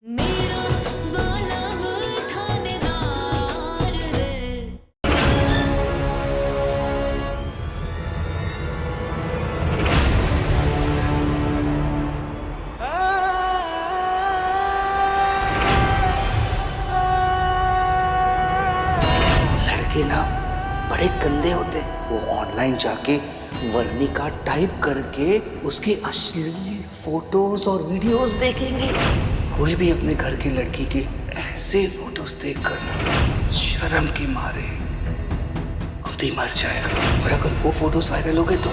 मेरा वाला वो थानेदार है। लड़के ना बड़े गंदे होते हैं। वो ऑनलाइन जाके वर्णिका टाइप करके उसके अश्लील फोटोज और वीडियोस देखेंगे। कोई भी अपने घर की लड़की के ऐसे फोटोज देखकर शर्म के मारे खुद ही मर जाएगा। और अगर वो फोटोज वायरल हो गए तो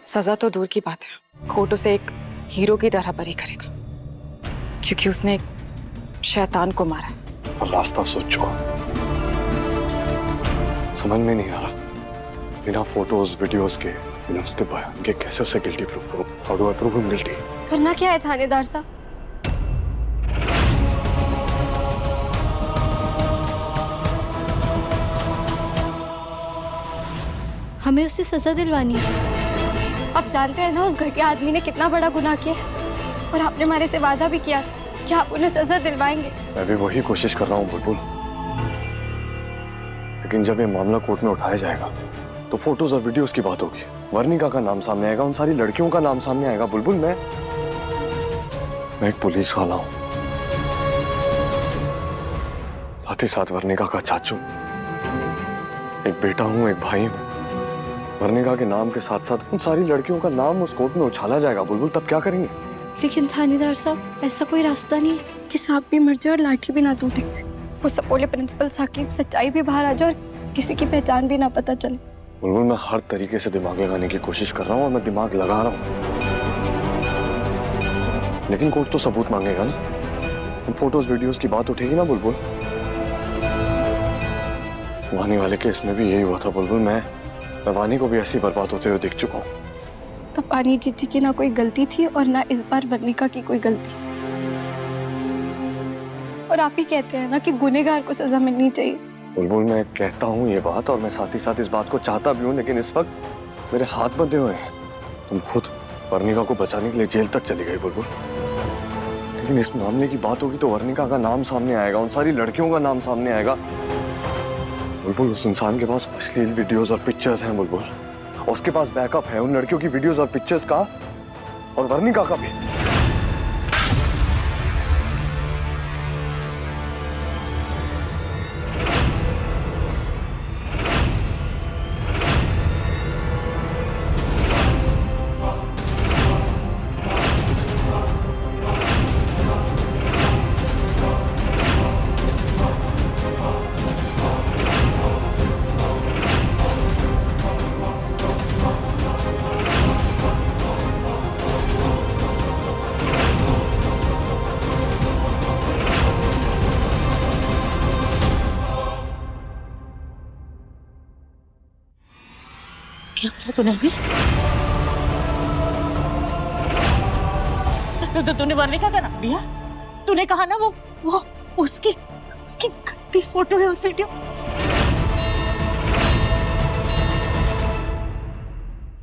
सजा तो दूर की बात है, कोर्ट उसे एक हीरो की तरह बरी करेगा क्योंकि उसने एक शैतान को मारा है। और रास्ता सोच चुका, समझ में नहीं आ रहा बिना फोटोज वीडियोस के, बिना उसके बयान के कैसे उसे गिल्टी प्रूफ करूं। How do I prove him guilty? करना क्या है थानेदार साहब? हमें उससे सजा दिलवानी है। आप जानते हैं ना उस घटिया आदमी ने कितना बड़ा गुनाह किया है, और आपने हमारे से वादा भी किया था कि आप उन्हें सजा दिलवाएंगे। मैं भी वही कोशिश कर रहा हूँ बुलबुल, लेकिन जब ये मामला कोर्ट में उठाया जाएगा तो फोटोज और वीडियोस की बात होगी, वर्णिका का नाम सामने आएगा, उन सारी लड़कियों का नाम सामने आएगा। बुलबुल मैं एक पुलिस वाला हूँ, साथ ही साथ वर्णिका का चाचू, एक बेटा हूँ, एक भाई हूँ। वर्णिका के नाम के साथ साथ उन सारी लड़कियों का नाम उस कोर्ट में उछाला जाएगा बुलबुल, तब क्या करेंगे? लेकिन थानेदार साहब ऐसा कोई रास्ता नहीं है कि सांप भी मर जाए और लाठी भी ना टूटे। वो सपोले प्रिंसिपल साकिब सच्चाई भी बाहर आ जाए और किसी की पहचान भी ना पता चले। बुलबुल मैं हर तरीके से दिमाग लगाने की कोशिश कर रहा हूँ और मैं दिमाग लगा रहा हूँ, लेकिन कोर्ट तो सबूत मांगेगा ना। उन फोटोज वीडियोस की बात उठेगी ना बुलबुल। वानी वाले केस में भी यही हुआ था बुलबुल, मैं वानी को भी ऐसी बर्बाद होते हुए देख चुका हूँ। तो पानी जीजी की ना कोई गलती थी और ना इस बार वर्णिका की कोई गलती। और आप ही कहते हैं ना कि गुनहगार को सजा मिलनी चाहिए। बुलबुल मैं कहता हूँ ये बात और मैं साथ ही साथ इस बात को चाहता भी हूँ, लेकिन इस वक्त मेरे हाथ बंधे हुए हैं। तुम खुद वर्णिका को बचाने के लिए जेल तक चली गई बुलबुल, लेकिन इस मामले की बात होगी तो वर्णिका का नाम सामने आएगा, उन सारी लड़कियों का नाम सामने आएगा। बुलबुल उस इंसान के पास अश्लील वीडियोस और पिक्चर्स हैं बुलबुल, उसके पास बैकअप है उन लड़कियों की वीडियोस और पिक्चर्स का, और वर्णिका का भी। क्या बोला तूने अभी? तूने वर्णिका का नाम लिया? तूने कहा ना वो उसकी गंदी फोटो है और वीडियो।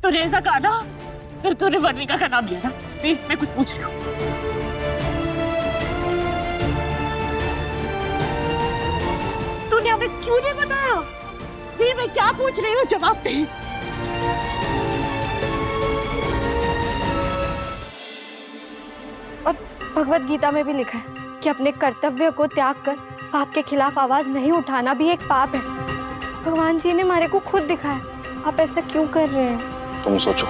तूने ऐसा कहा ना, फिर तूने वर्णिका का नाम लिया ना? मैं कुछ पूछ रही हूँ। तूने हमें क्यों नहीं बताया? फिर मैं क्या पूछ रही हूँ, जवाब दे। और भगवत गीता में भी लिखा है कि अपने कर्तव्य को त्याग कर पाप के खिलाफ आवाज नहीं उठाना भी एक पाप है। भगवान जी ने हमारे को खुद दिखाया, आप ऐसा क्यों कर रहे हैं? तुम सोचो,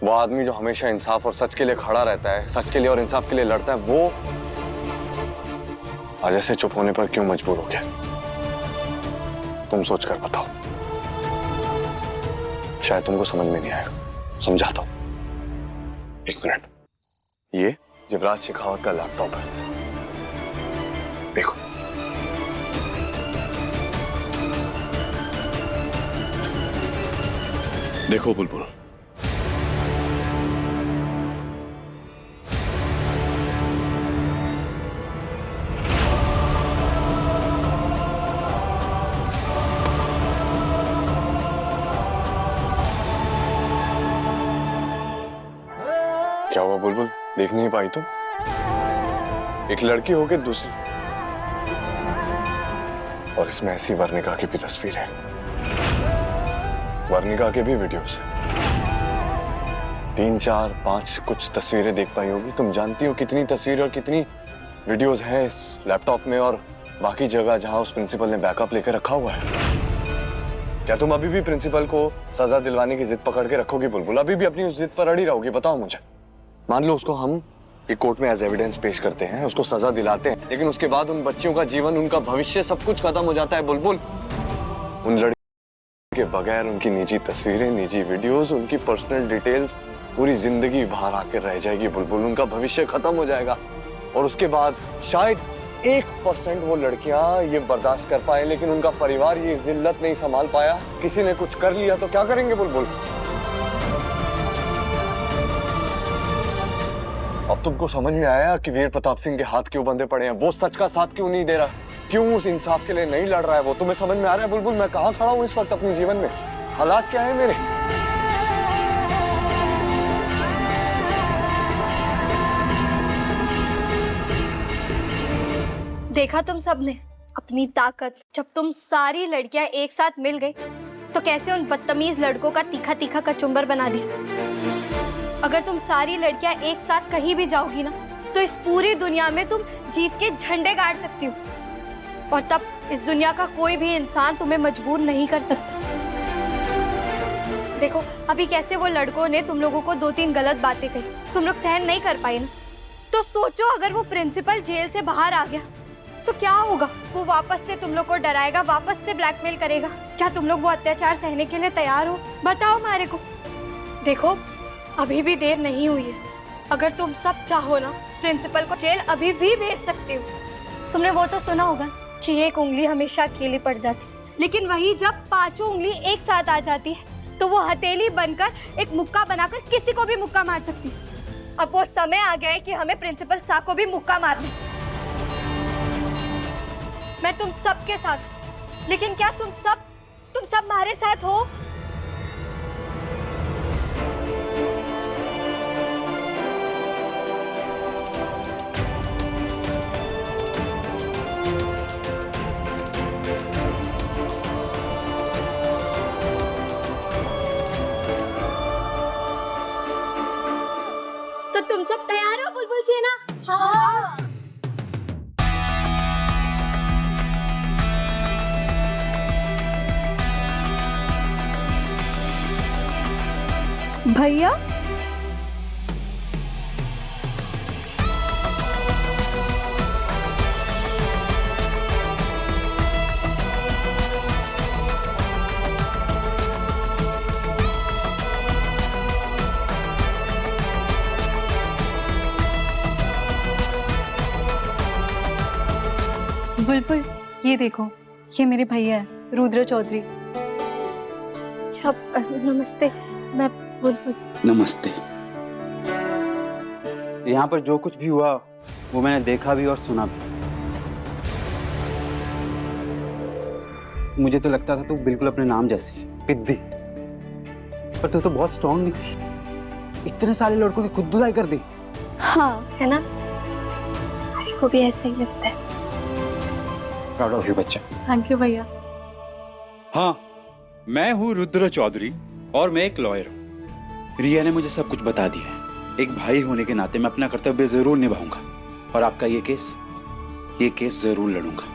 वो आदमी जो हमेशा इंसाफ और सच के लिए खड़ा रहता है, सच के लिए और इंसाफ के लिए लड़ता है, वो आज ऐसे चुप होने पर क्यों मजबूर हो गया? तुम सोच कर बताओ, शायद तुमको समझ में नहीं आएगा, समझाता हूं। एक मिनट, ये युवराज शेखावत का लैपटॉप है, देखो। देखो बुलबुल, क्या हुआ बुलबुल, देख नहीं पाई तुम? एक लड़की होके दूसरी, और इसमें ऐसी वर्णिका की भी तस्वीर है, वर्णिका के भी वीडियोस है। 3, 4, 5 कुछ तस्वीरें देख पाई होगी। तुम जानती हो कितनी तस्वीरें और कितनी वीडियोस हैं इस लैपटॉप में और बाकी जगह जहां उस प्रिंसिपल ने बैकअप लेकर रखा हुआ है। क्या तुम अभी भी प्रिंसिपल को सजा दिलवाने की जिद पकड़ के रखोगी बुलबुल? अभी भी अपनी उस जिद पर अड़ी रहोगी? बताओ मुझे। मान लो उसको हम एक कोर्ट में एज एविडेंस पेश करते हैं, उसको सजा दिलाते हैं, लेकिन उसके बाद उन बच्चियों का जीवन, उनका भविष्य, सब कुछ खत्म हो जाता है बुलबुल। उन लड़की के बगैर उनकी निजी तस्वीरें, निजी वीडियोस, उनकी पर्सनल डिटेल्स पूरी जिंदगी बाहर आकर रह जाएगी बुलबुल। उनका भविष्य खत्म हो जाएगा और उसके बाद शायद 1% वो लड़कियां ये बर्दाश्त कर पाए, लेकिन उनका परिवार ये जिल्लत नहीं संभाल पाया। किसी ने कुछ कर लिया तो क्या करेंगे बुलबुल? अब तुमको समझ में आया कि वीर प्रताप सिंह के हाथ क्यों बंधे पड़े हैं? वो सच का साथ क्यों नहीं दे रहा? क्यों उस इंसाफ के लिए नहीं लड़ रहा है? वो तुम्हें समझ में आ रहा है बुलबुल? मैं कहाँ खड़ा हूँ इस वक्त अपने जीवन में, हालात क्या है मेरे? देखा तुम सबने अपनी ताकत? जब तुम सारी लड़कियां एक साथ मिल गई तो कैसे उन बदतमीज लड़कों का तीखा तीखा कचुम्बर बना दिया। अगर तुम सारी लड़कियां एक साथ कहीं भी जाओगी ना तो इस पूरी दुनिया में तुम जीत के झंडे गाड़ सकती हो, और तब इस दुनिया का कोई भी इंसान तुम्हें मजबूर नहीं कर सकता। देखो अभी कैसे वो लड़कों ने तुम लोगों को 2-3 गलत बातें कही, तुम लोग सहन नहीं कर पाए ना। तो सोचो अगर वो प्रिंसिपल जेल से बाहर आ गया तो क्या होगा? वो वापस से तुम लोग को डराएगा, वापस से ब्लैकमेल करेगा। क्या तुम लोग वो अत्याचार सहने के लिए तैयार हो? बताओ हमारे को। देखो अभी भी देर नहीं हुई है। अगर तुम सब चाहो ना प्रिंसिपल को जेल अभी भी भेज सकते हो। तुमने वो तो सुना होगा कि एक उंगली हमेशा अकेली पड़ जाती, लेकिन वही जब 5 उंगली एक साथ आ जाती है तो वो हथेली बनकर एक मुक्का बनाकर किसी को भी मुक्का मार सकती है। अब वो समय आ गया है कि हमें प्रिंसिपल साहब को भी मुक्का मारना। मैं तुम सब के साथ हूं, लेकिन क्या तुम सब हमारे साथ हो? तो तुम सब तैयार हो बुलबुल सेना? हाँ। भैया बुलबुल, ये देखो, ये मेरे भैया है रुद्र चौधरी। अच्छा नमस्ते, मैं बुलबुल। नमस्ते। यहाँ पर जो कुछ भी हुआ वो मैंने देखा भी और सुना भी। मुझे तो लगता था तू बिल्कुल अपने नाम जैसी पिद्दी, पर तू तो बहुत स्ट्रांग निकली। इतने सारे लड़कों की खुदकुशाई कर दी। हाँ है ना, मेरे को भी ऐसा ही लगता है। प्राउड ऑफ यू बच्चा। थैंक यू भैया। हाँ, मैं हूँ रुद्र चौधरी और मैं एक लॉयर हूँ। रिया ने मुझे सब कुछ बता दिया है। एक भाई होने के नाते मैं अपना कर्तव्य जरूर निभाऊंगा और आपका ये केस जरूर लड़ूंगा।